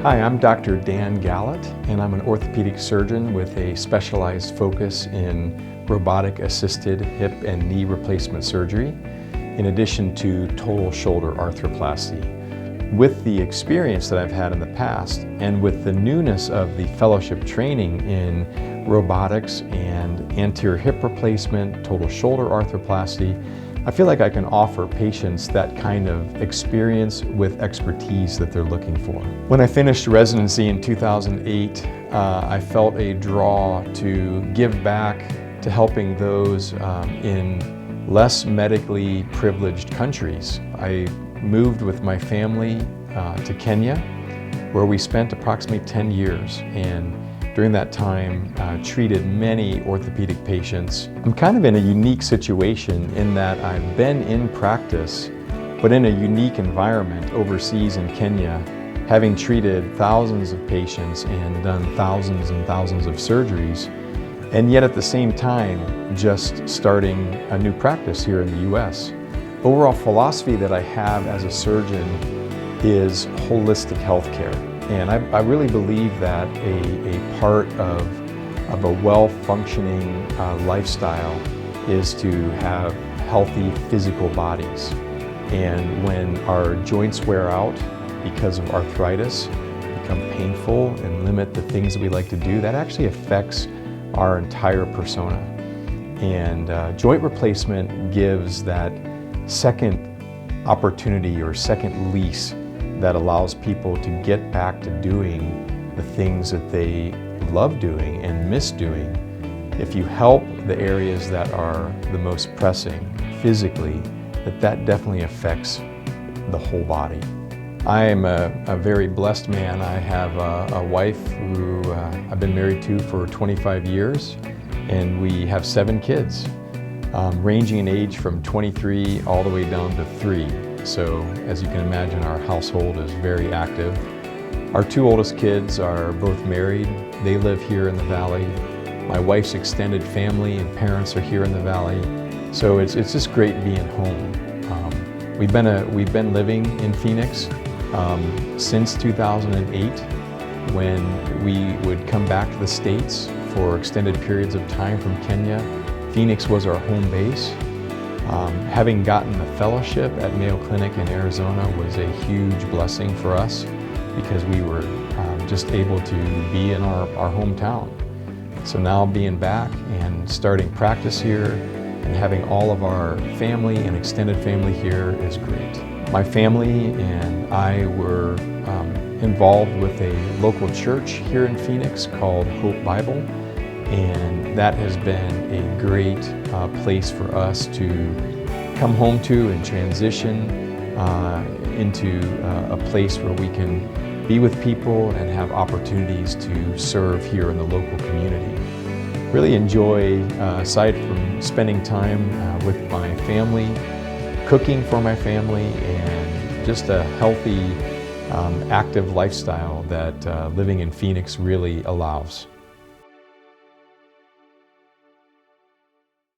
Hi, I'm Dr. Dan Galat, and I'm an orthopedic surgeon with a specialized focus in robotic-assisted hip and knee replacement surgery, in addition to total shoulder arthroplasty. With the experience that I've had in the past, and with the newness of the fellowship training in robotics and anterior hip replacement, total shoulder arthroplasty, I feel like I can offer patients that kind of experience with expertise that they're looking for. When I finished residency in 2008, I felt a draw to give back to helping those in less medically privileged countries. I moved with my family to Kenya, where we spent approximately 10 years, and during that time treated many orthopedic patients. I'm kind of in a unique situation in that I've been in practice, but in a unique environment overseas in Kenya, having treated thousands of patients and done thousands and thousands of surgeries, and yet at the same time just starting a new practice here in the US. Overall philosophy that I have as a surgeon is holistic healthcare. And I really believe that a part of a well-functioning lifestyle is to have healthy physical bodies. And when our joints wear out because of arthritis, become painful and limit the things that we like to do, that actually affects our entire persona. And joint replacement gives that second opportunity or second lease that allows people to get back to doing the things that they love doing and miss doing. If you help the areas that are the most pressing physically, that definitely affects the whole body. I am a very blessed man. I have a wife who I've been married to for 25 years, and we have 7 kids, ranging in age from 23 all the way down to 3. So as you can imagine, our household is very active. Our 2 oldest kids are both married. They live here in the Valley. My wife's extended family and parents are here in the Valley. So it's just great being home. We've been living in Phoenix since 2008, when we would come back to the States for extended periods of time from Kenya. Phoenix was our home base. Having gotten the fellowship at Mayo Clinic in Arizona was a huge blessing for us, because we were just able to be in our hometown. So now being back and starting practice here and having all of our family and extended family here is great. My family and I were involved with a local church here in Phoenix called Hope Bible, and that has been a great place for us to come home to and transition into a place where we can be with people and have opportunities to serve here in the local community. Really enjoy, aside from spending time with my family, cooking for my family, and just a healthy, active lifestyle that living in Phoenix really allows.